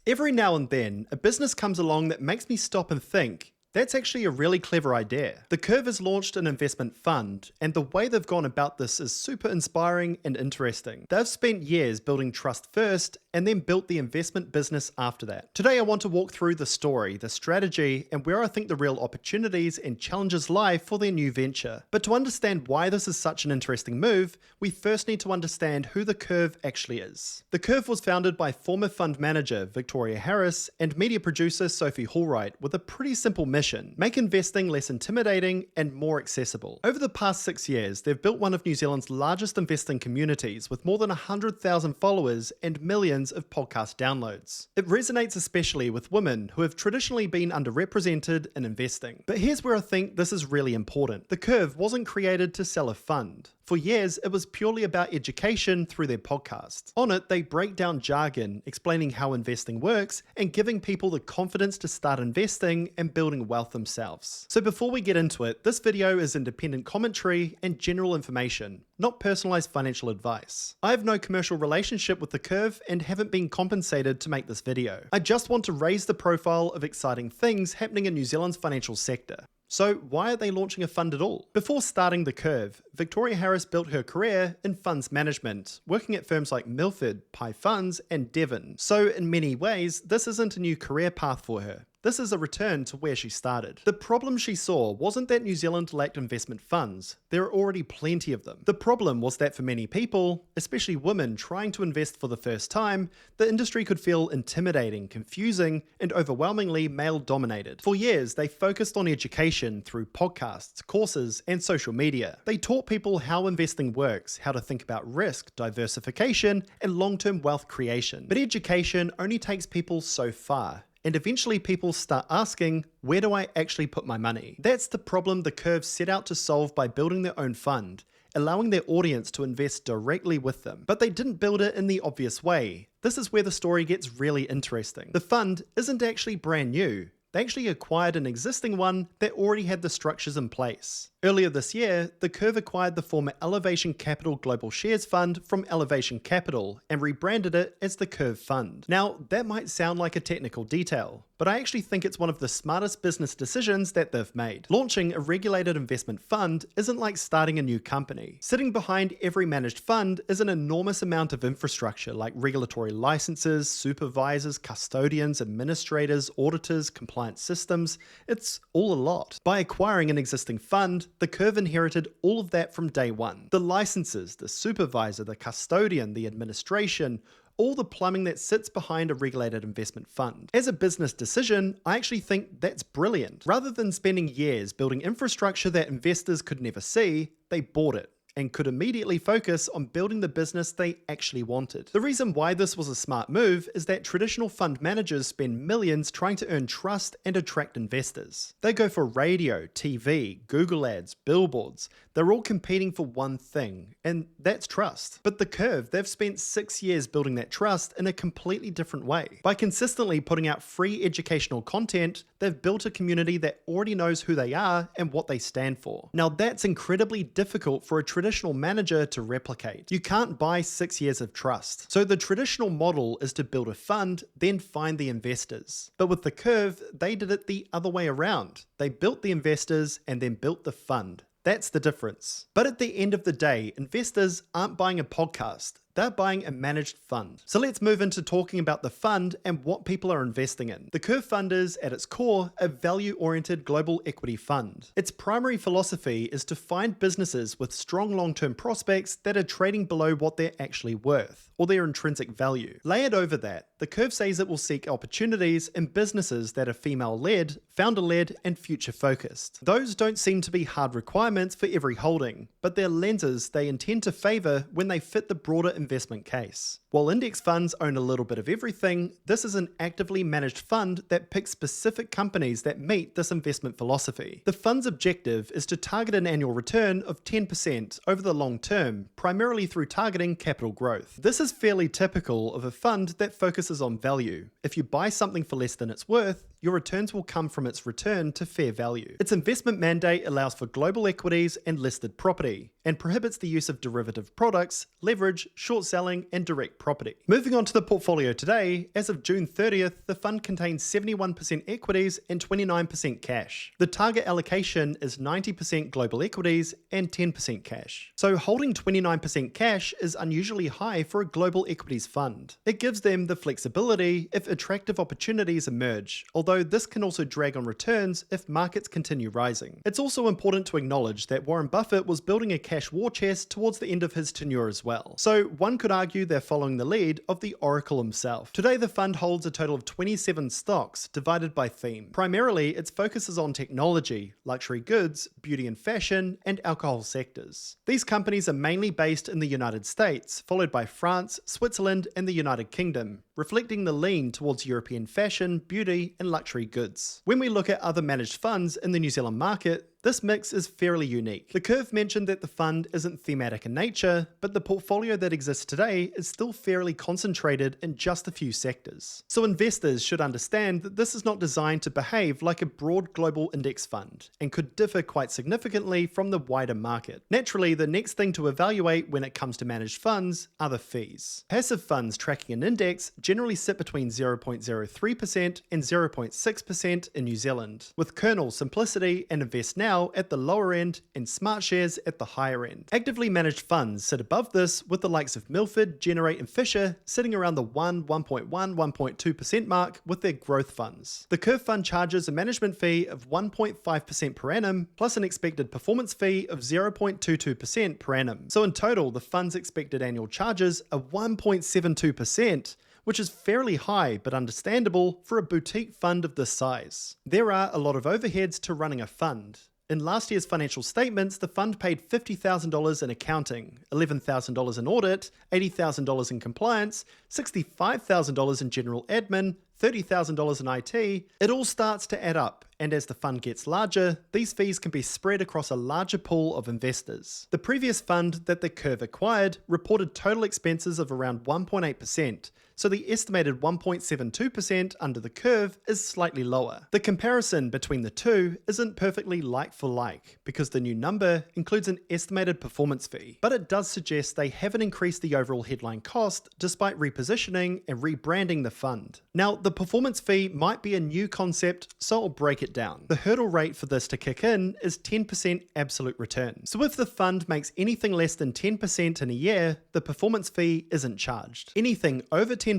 Every now and then, a business comes along that makes me stop and think, that's actually a really clever idea. The Curve has launched an investment fund, and the way they've gone about this is super inspiring and interesting. They've spent years building trust first, and then built the investment business after that. Today I want to walk through the story, the strategy, and where I think the real opportunities and challenges lie for their new venture. But to understand why this is such an interesting move, we first need to understand who the Curve actually is. The Curve was founded by former fund manager Victoria Harris and media producer Sophie Hallwright with a pretty simple mission: make investing less intimidating and more accessible. Over the past 6 years, they've built one of New Zealand's largest investing communities with more than 100,000 followers and millions of podcast downloads. It resonates especially with women who have traditionally been underrepresented in investing. But here's where I think this is really important. The Curve wasn't created to sell a fund. For years, it was purely about education through their podcast. On it, they break down jargon, explaining how investing works, and giving people the confidence to start investing and building wealth themselves. So before we get into it, this video is independent commentary and general information, not personalized financial advice. I have no commercial relationship with the Curve and haven't been compensated to make this video. I just want to raise the profile of exciting things happening in New Zealand's financial sector. So why are they launching a fund at all? Before starting the Curve, Victoria Harris built her career in funds management, working at firms like Milford, Pi Funds, and Devon. So in many ways, this isn't a new career path for her. This is a return to where she started. The problem she saw wasn't that New Zealand lacked investment funds. There are already plenty of them. The problem was that for many people, especially women trying to invest for the first time, the industry could feel intimidating, confusing, and overwhelmingly male-dominated. For years, they focused on education through podcasts, courses, and social media. They taught people how investing works, how to think about risk, diversification, and long-term wealth creation. But education only takes people so far. And eventually people start asking, where do I actually put my money? That's the problem the Curve set out to solve by building their own fund, allowing their audience to invest directly with them. But they didn't build it in the obvious way. This is where the story gets really interesting. The fund isn't actually brand new. They actually acquired an existing one that already had the structures in place. Earlier this year, the Curve acquired the former Elevation Capital Global Shares Fund from Elevation Capital and rebranded it as the Curve Fund. Now, that might sound like a technical detail, but I actually think it's one of the smartest business decisions that they've made. Launching a regulated investment fund isn't like starting a new company. Sitting behind every managed fund is an enormous amount of infrastructure like regulatory licenses, supervisors, custodians, administrators, auditors, compliance systems. It's all a lot. By acquiring an existing fund, the Curve inherited all of that from day one. The licenses, the supervisor, the custodian, the administration, all the plumbing that sits behind a regulated investment fund. As a business decision, I actually think that's brilliant. Rather than spending years building infrastructure that investors could never see, they bought it and could immediately focus on building the business they actually wanted. The reason why this was a smart move is that traditional fund managers spend millions trying to earn trust and attract investors. They go for radio, TV, Google ads, billboards. They're all competing for one thing, and that's trust. But the Curve, they've spent 6 years building that trust in a completely different way. By consistently putting out free educational content, they've built a community that already knows who they are and what they stand for. Now that's incredibly difficult for a traditional manager to replicate. You can't buy 6 years of trust. So the traditional model is to build a fund, then find the investors. But with the Curve, they did it the other way around. They built the investors and then built the fund. That's the difference. But at the end of the day, investors aren't buying a podcast. They're buying a managed fund. So let's move into talking about the fund and what people are investing in. The Curve Fund is, at its core, a value-oriented global equity fund. Its primary philosophy is to find businesses with strong long-term prospects that are trading below what they're actually worth, or their intrinsic value. Layered over that, the Curve says it will seek opportunities in businesses that are female-led, founder-led, and future-focused. Those don't seem to be hard requirements for every holding, but they're lenses they intend to favor when they fit the broader investment case. While index funds own a little bit of everything, this is an actively managed fund that picks specific companies that meet this investment philosophy. The fund's objective is to target an annual return of 10% over the long term, primarily through targeting capital growth. This is fairly typical of a fund that focuses on value. If you buy something for less than it's worth, your returns will come from its return to fair value. Its investment mandate allows for global equities and listed property, and prohibits the use of derivative products, leverage, short selling, and direct property. Moving on to the portfolio today, as of June 30th, the fund contains 71% equities and 29% cash. The target allocation is 90% global equities and 10% cash. So holding 29% cash is unusually high for a global equities fund. It gives them the flexibility if attractive opportunities emerge, although this can also drag on returns if markets continue rising. It's also important to acknowledge that Warren Buffett was building a cash war chest towards the end of his tenure as well. So one could argue they're following the lead of the Oracle himself. Today the fund holds a total of 27 stocks divided by theme. Primarily its focus is on technology, luxury goods, beauty and fashion, and alcohol sectors. These companies are mainly based in the United States, followed by France, Switzerland, and the United Kingdom, reflecting the lean towards European fashion, beauty, and luxury goods. When we look at other managed funds in the New Zealand market, this mix is fairly unique. The Curve mentioned that the fund isn't thematic in nature, but the portfolio that exists today is still fairly concentrated in just a few sectors. So investors should understand that this is not designed to behave like a broad global index fund, and could differ quite significantly from the wider market. Naturally, the next thing to evaluate when it comes to managed funds are the fees. Passive funds tracking an index generally sit between 0.03% and 0.6% in New Zealand, with Kernel, Simplicity, and Invest Now at the lower end and Smart Shares at the higher end. Actively managed funds sit above this, with the likes of Milford, Generate, and Fisher sitting around the 1.2% mark with their growth funds. The Curve Fund charges a management fee of 1.5% per annum, plus an expected performance fee of 0.22% per annum. So in total, the fund's expected annual charges are 1.72%, which is fairly high but understandable for a boutique fund of this size. There are a lot of overheads to running a fund. In last year's financial statements, the fund paid $50,000 in accounting, $11,000 in audit, $80,000 in compliance, $65,000 in general admin, $30,000 in IT. It all starts to add up, and as the fund gets larger, these fees can be spread across a larger pool of investors. The previous fund that the Curve acquired reported total expenses of around 1.8%, so the estimated 1.72% under the Curve is slightly lower. The comparison between the two isn't perfectly like for like, because the new number includes an estimated performance fee, but it does suggest they haven't increased the overall headline cost despite repositioning and rebranding the fund. Now, the performance fee might be a new concept, so I'll break it down. The hurdle rate for this to kick in is 10% absolute return. So if the fund makes anything less than 10% in a year, the performance fee isn't charged. Anything over 10%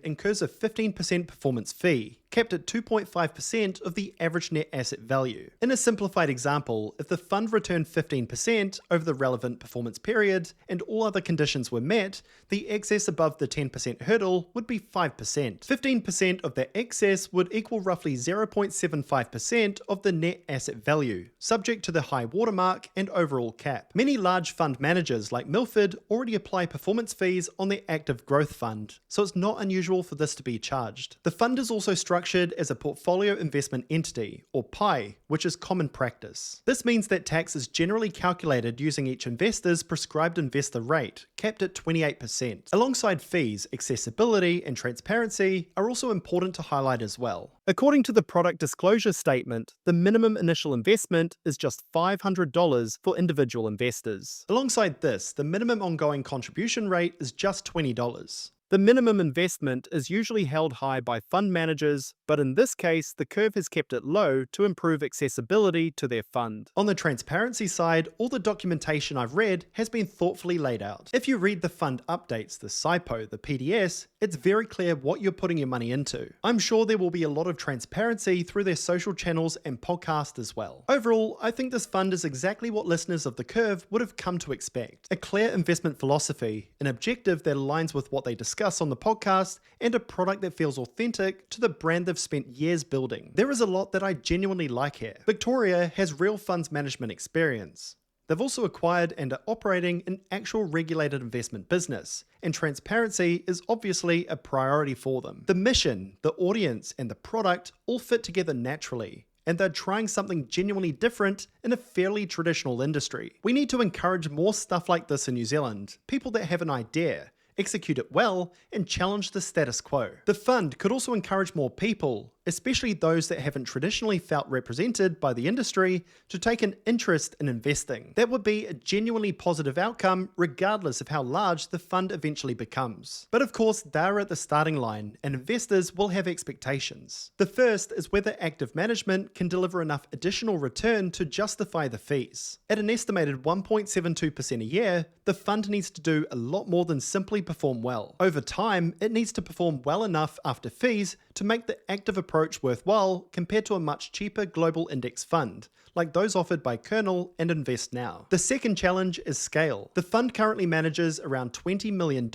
incurs a 15% performance fee, capped at 2.5% of the average net asset value. In a simplified example, if the fund returned 15% over the relevant performance period and all other conditions were met, the excess above the 10% hurdle would be 5%. 15% of that excess would equal roughly 0.75% of the net asset value, subject to the high watermark and overall cap. Many large fund managers like Milford already apply performance fees on their active growth fund, so it's not unusual for this to be charged. The fund is also structured as a portfolio investment entity, or PI, which is common practice. This means that tax is generally calculated using each investor's prescribed investor rate, capped at 28%. Alongside fees, accessibility and transparency are also important to highlight as well. According to the product disclosure statement, the minimum initial investment is just $500 for individual investors. Alongside this, the minimum ongoing contribution rate is just $20. The minimum investment is usually held high by fund managers, but in this case, the Curve has kept it low to improve accessibility to their fund. On the transparency side, all the documentation I've read has been thoughtfully laid out. If you read the fund updates, the SIPO, the PDS, it's very clear what you're putting your money into. I'm sure there will be a lot of transparency through their social channels and podcast as well. Overall, I think this fund is exactly what listeners of the Curve would have come to expect. A clear investment philosophy, an objective that aligns with what they discuss on the podcast, and a product that feels authentic to the brand they've spent years building. There is a lot that I genuinely like here. Victoria has real funds management experience. They've also acquired and are operating an actual regulated investment business, and transparency is obviously a priority for them. The mission, the audience, and the product all fit together naturally, and they're trying something genuinely different in a fairly traditional industry. We need to encourage more stuff like this in New Zealand, people that have an idea, execute it well, and challenge the status quo. The fund could also encourage more people, especially those that haven't traditionally felt represented by the industry, to take an interest in investing. That would be a genuinely positive outcome regardless of how large the fund eventually becomes. But of course, they're at the starting line, and investors will have expectations. The first is whether active management can deliver enough additional return to justify the fees. At an estimated 1.72% a year, the fund needs to do a lot more than simply perform well. Over time, it needs to perform well enough after fees to make the active approach worthwhile compared to a much cheaper global index fund, like those offered by Kernel and Invest Now. The second challenge is scale. The fund currently manages around $20 million,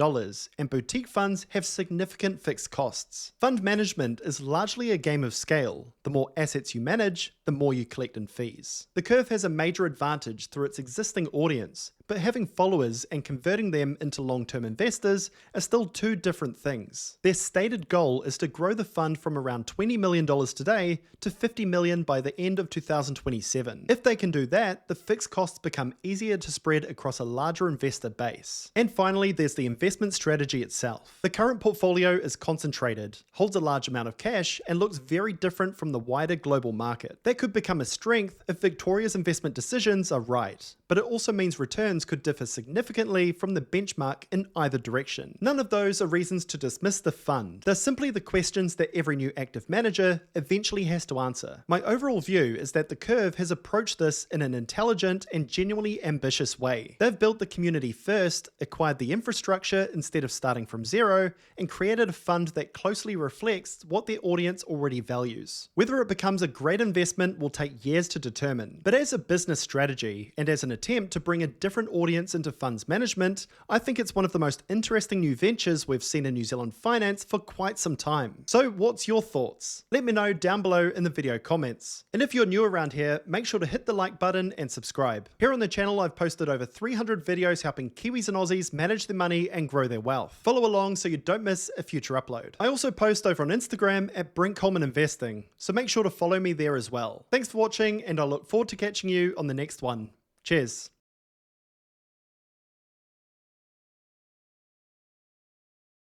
and boutique funds have significant fixed costs. Fund management is largely a game of scale. The more assets you manage, the more you collect in fees. The Curve has a major advantage through its existing audience, but having followers and converting them into long-term investors are still two different things. Their stated goal is to grow the fund from around $20 million today to $50 million by the end of 2027. If they can do that, the fixed costs become easier to spread across a larger investor base. And finally, there's the investment strategy itself. The current portfolio is concentrated, holds a large amount of cash, and looks very different from the wider global market. That could become a strength if Victoria's investment decisions are right, but it also means returns could differ significantly from the benchmark in either direction. None of those are reasons to dismiss the fund. They're simply the questions that every new active manager eventually has to answer. My overall view is that the Curve has approached this in an intelligent and genuinely ambitious way. They've built the community first, acquired the infrastructure instead of starting from zero, and created a fund that closely reflects what their audience already values. Whether it becomes a great investment will take years to determine, but as a business strategy and as an attempt to bring a different audience into funds management, I think it's one of the most interesting new ventures we've seen in New Zealand finance for quite some time. So what's your thoughts? Let me know down below in the video comments. And if you're new around here, make sure to hit the like button and subscribe. Here on the channel, I've posted over 300 videos helping Kiwis and Aussies manage their money and grow their wealth. Follow along so you don't miss a future upload. I also post over on Instagram at Brent Coleman Investing, so make sure to follow me there as well. Thanks for watching, and I look forward to catching you on the next one. Cheers.